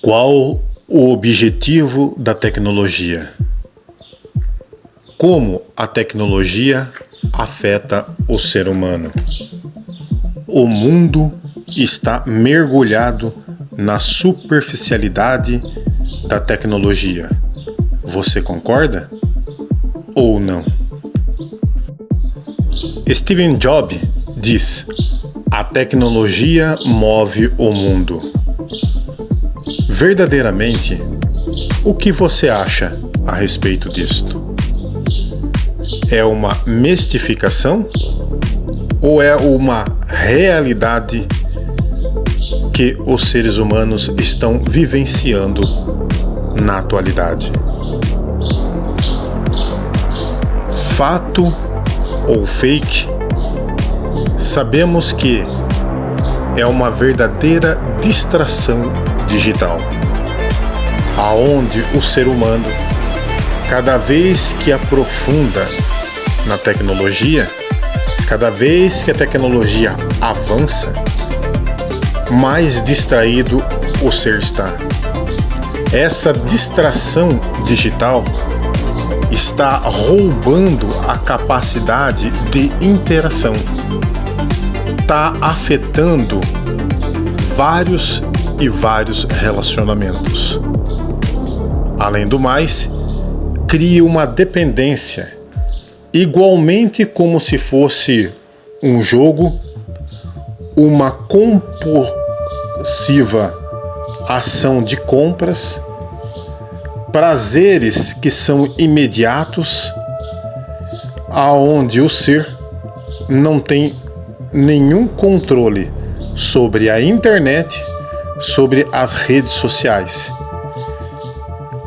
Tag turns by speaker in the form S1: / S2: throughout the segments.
S1: Qual o objetivo da tecnologia? Como a tecnologia afeta o ser humano? O mundo está mergulhado na superficialidade da tecnologia. Você concorda ou não? Steve Jobs diz: a tecnologia move o mundo. Verdadeiramente, o que você acha a respeito disto? É uma mistificação ou é uma realidade que os seres humanos estão vivenciando na atualidade? Fato ou fake? Sabemos que é uma verdadeira distração digital, aonde o ser humano, cada vez que aprofunda na tecnologia, cada vez que a tecnologia avança, mais distraído o ser está. Essa distração digital está roubando a capacidade de interação, está afetando vários relacionamentos. Além do mais, cria uma dependência, igualmente como se fosse um jogo, uma compulsiva ação de compras, prazeres que são imediatos, aonde o ser não tem nenhum controle sobre a internet, sobre as redes sociais.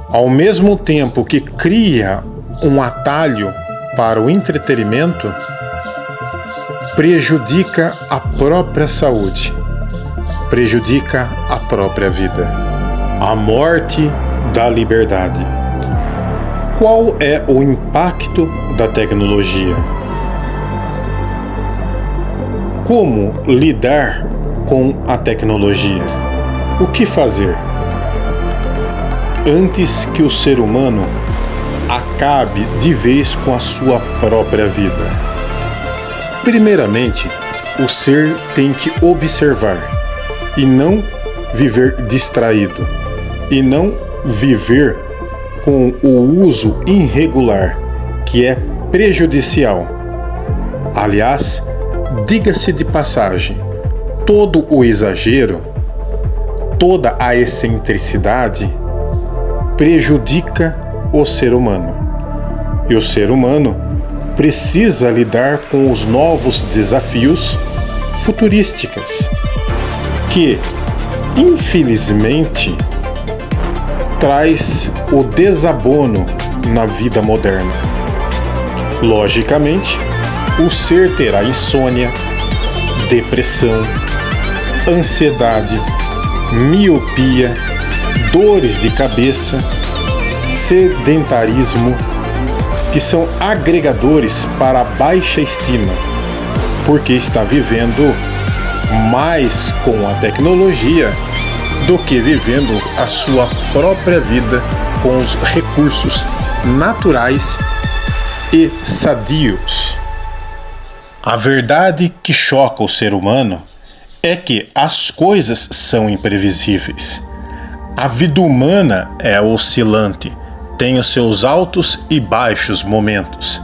S1: Ao mesmo tempo que cria um atalho para o entretenimento, prejudica a própria saúde, prejudica a própria vida. A morte da liberdade. Qual é o impacto da tecnologia? Como lidar com a tecnologia? O que fazer antes que o ser humano acabe de vez com a sua própria vida? Primeiramente, o ser tem que observar e não viver distraído, e não viver com o uso irregular, que é prejudicial. Aliás, diga-se de passagem, todo o exagero, toda a excentricidade prejudica o ser humano. E o ser humano precisa lidar com os novos desafios futurísticos, que, infelizmente, traz o desabono na vida moderna. Logicamente, o ser terá insônia, depressão, ansiedade, miopia, dores de cabeça, sedentarismo, que são agregadores para a baixa estima, porque está vivendo mais com a tecnologia do que vivendo a sua própria vida com os recursos naturais e sadios. A verdade que choca o ser humano é que as coisas são imprevisíveis. A vida humana é oscilante, tem os seus altos e baixos momentos,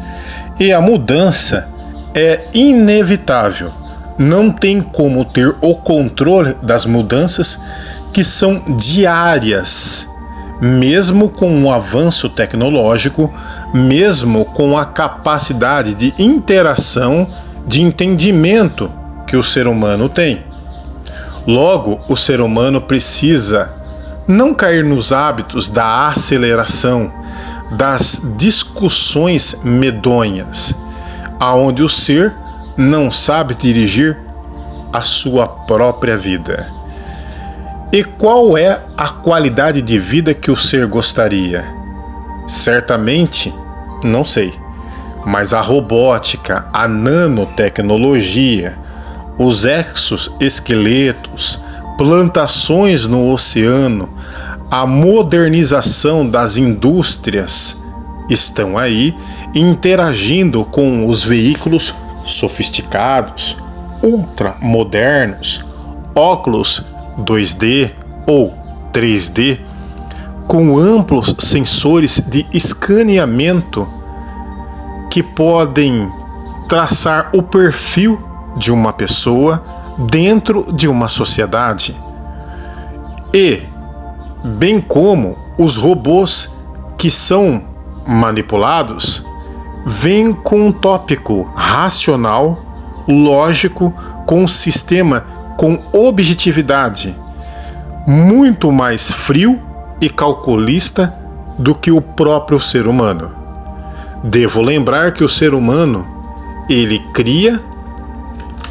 S1: e a mudança é inevitável. Não tem como ter o controle das mudanças que são diárias, mesmo com o avanço tecnológico, mesmo com a capacidade de interação, de entendimento que o ser humano tem. Logo, o ser humano precisa não cair nos hábitos da aceleração, das discussões medonhas, aonde o ser não sabe dirigir a sua própria vida. E qual é a qualidade de vida que o ser gostaria? Certamente, não sei, mas a robótica, a nanotecnologia, os exoesqueletos, plantações no oceano, a modernização das indústrias estão aí interagindo com os veículos sofisticados, ultramodernos, óculos 2D ou 3D, com amplos sensores de escaneamento que podem traçar o perfil de uma pessoa dentro de uma sociedade. E, bem como os robôs que são manipulados, vêm com um tópico racional, lógico, com um sistema com objetividade, muito mais frio e calculista do que o próprio ser humano. Devo lembrar que o ser humano, ele cria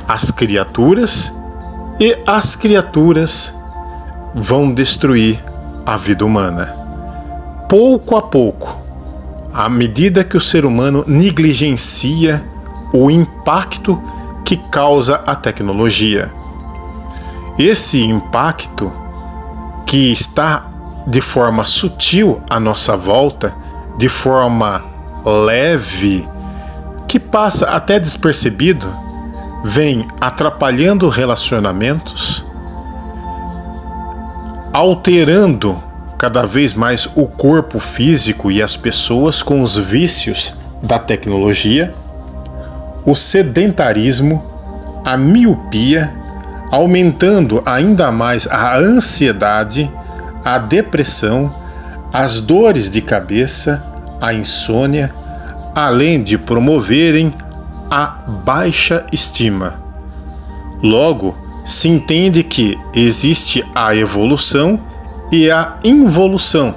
S1: as criaturas e as criaturas vão destruir a vida humana. Pouco a pouco, à medida que o ser humano negligencia o impacto que causa a tecnologia. Esse impacto que está de forma sutil à nossa volta, de forma leve, que passa até despercebido, vem atrapalhando relacionamentos, alterando cada vez mais o corpo físico e as pessoas com os vícios da tecnologia, o sedentarismo, a miopia, aumentando ainda mais a ansiedade, a depressão, as dores de cabeça, a insônia, além de promoverem a baixa estima. Logo, se entende que existe a evolução e a involução.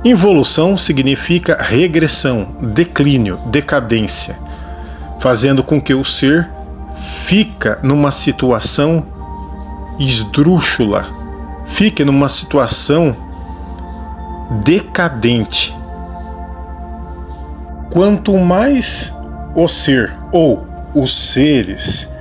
S1: Involução significa regressão, declínio, decadência, fazendo com que o ser fica numa situação esdrúxula, fique numa situação decadente. Quanto mais o ser ou os seres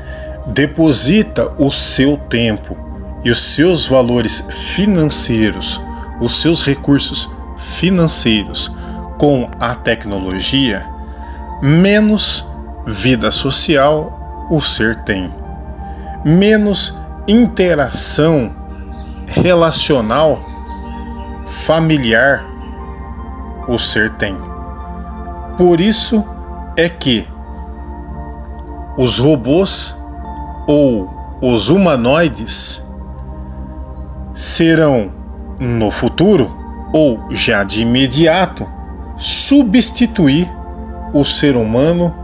S1: deposita o seu tempo e os seus valores financeiros, os seus recursos financeiros com a tecnologia, menos vida social o ser tem, menos interação relacional familiar o ser tem. Por isso é que os robôs ou os humanoides serão no futuro ou já de imediato substituir o ser humano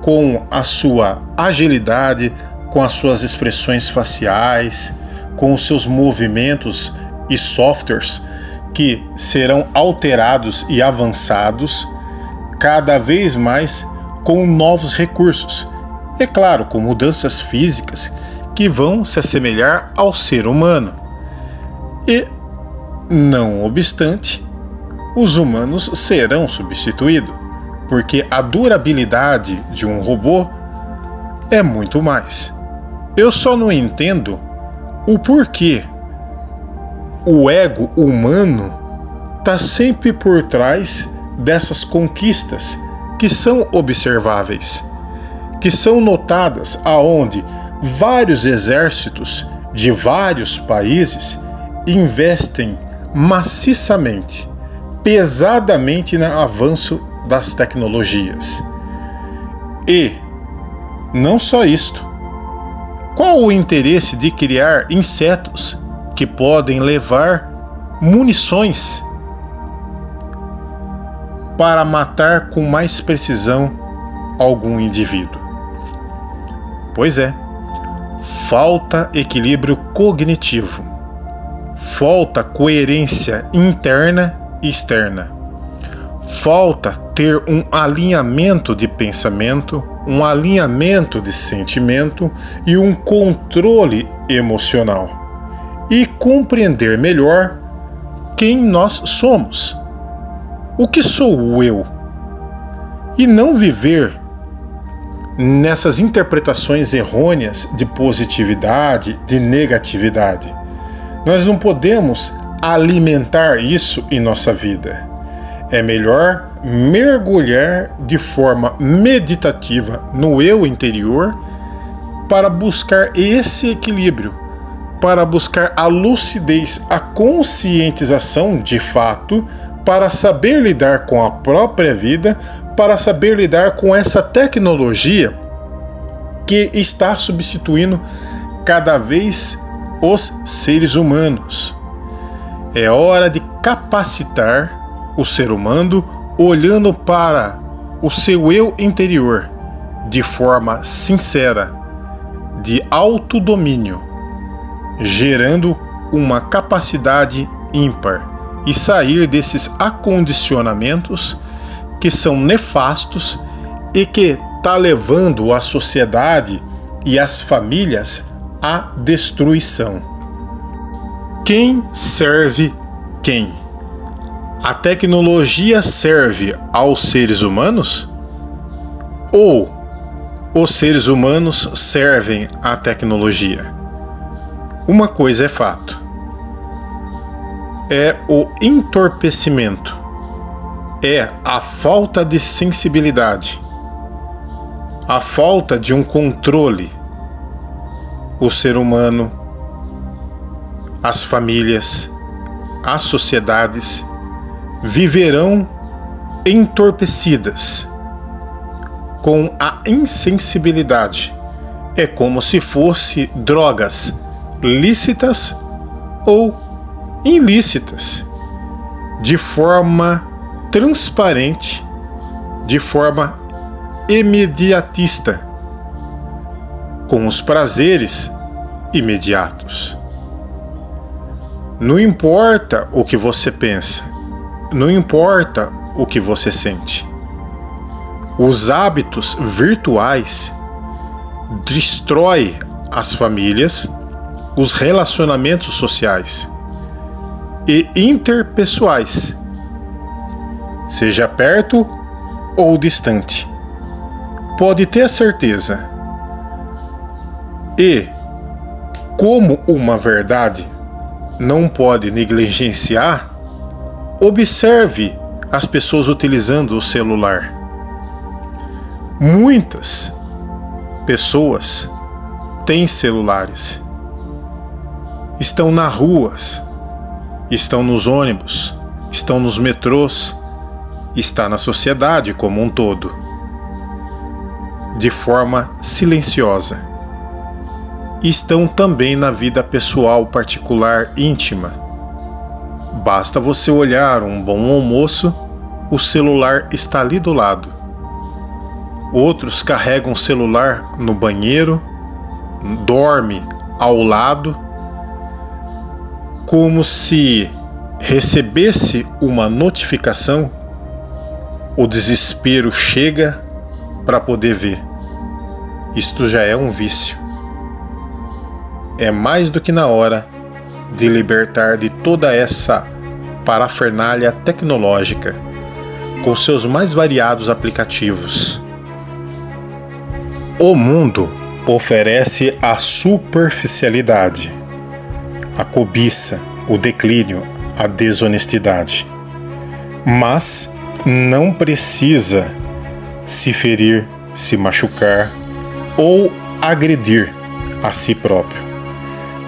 S1: com a sua agilidade, com as suas expressões faciais, com os seus movimentos e softwares que serão alterados e avançados cada vez mais com novos recursos. É claro, com mudanças físicas que vão se assemelhar ao ser humano. E, não obstante, os humanos serão substituídos, porque a durabilidade de um robô é muito mais. Eu só não entendo o porquê o ego humano está sempre por trás dessas conquistas que são observáveis, que são notadas, aonde vários exércitos de vários países investem maciçamente, pesadamente no avanço das tecnologias. E não só isto. Qual o interesse de criar insetos que podem levar munições para matar com mais precisão algum indivíduo? Pois é, falta equilíbrio cognitivo, falta coerência interna e externa, falta ter um alinhamento de pensamento, um alinhamento de sentimento e um controle emocional, e compreender melhor quem nós somos, o que sou eu, e não viver nessas interpretações errôneas de positividade, de negatividade. Nós não podemos alimentar isso em nossa vida. É melhor mergulhar de forma meditativa no eu interior para buscar esse equilíbrio, para buscar a lucidez, a conscientização de fato, para saber lidar com a própria vida, para saber lidar com essa tecnologia que está substituindo cada vez os seres humanos. É hora de capacitar o ser humano olhando para o seu eu interior de forma sincera, de autodomínio, gerando uma capacidade ímpar e sair desses acondicionamentos que são nefastos e que está levando a sociedade e as famílias à destruição. Quem serve quem? A tecnologia serve aos seres humanos? Ou os seres humanos servem à tecnologia? Uma coisa é fato: é o entorpecimento, é a falta de sensibilidade, a falta de um controle. O ser humano, as famílias, as sociedades viverão entorpecidas com a insensibilidade. É como se fosse drogas lícitas ou ilícitas, de forma transparente, de forma imediatista, com os prazeres imediatos. Não importa o que você pensa, não importa o que você sente. Os hábitos virtuais destroem as famílias, os relacionamentos sociais e interpessoais, seja perto ou distante. Pode ter certeza. E, como uma verdade não pode negligenciar, observe as pessoas utilizando o celular. Muitas pessoas têm celulares, estão nas ruas, estão nos ônibus, estão nos metrôs, está na sociedade como um todo, de forma silenciosa. Estão também na vida pessoal, particular, íntima. Basta você olhar um bom almoço, o celular está ali do lado. Outros carregam o celular no banheiro, dorme ao lado, como se recebesse uma notificação, o desespero chega para poder ver. Isto já é um vício. É mais do que na hora de libertar de toda essa parafernália tecnológica, com seus mais variados aplicativos. O mundo oferece a superficialidade, a cobiça, o declínio, a desonestidade. Mas não precisa se ferir, se machucar ou agredir a si próprio.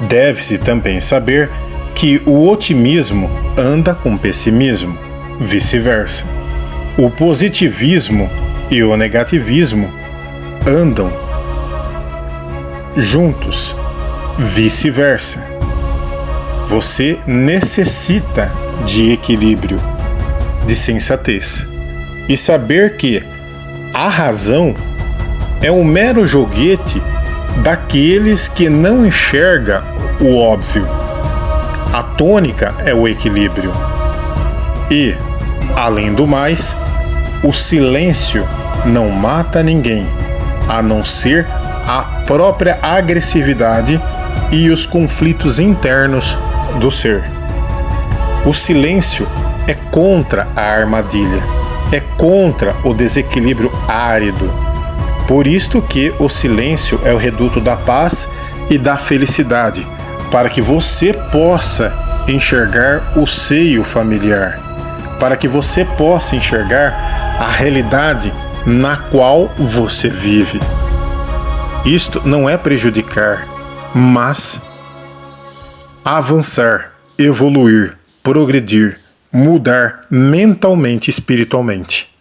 S1: Deve-se também saber que o otimismo anda com pessimismo, vice-versa. O positivismo e o negativismo andam juntos, vice-versa. Você necessita de equilíbrio, de sensatez e saber que a razão é um mero joguete daqueles que não enxerga o óbvio. A tônica é o equilíbrio. E, além do mais, o silêncio não mata ninguém, a não ser a própria agressividade e os conflitos internos do ser. O silêncio é contra a armadilha, é contra o desequilíbrio árido. Por isto que o silêncio é o reduto da paz e da felicidade, para que você possa enxergar o seio familiar, para que você possa enxergar a realidade na qual você vive. Isto não é prejudicar, mas avançar, evoluir, progredir, mudar mentalmente e espiritualmente.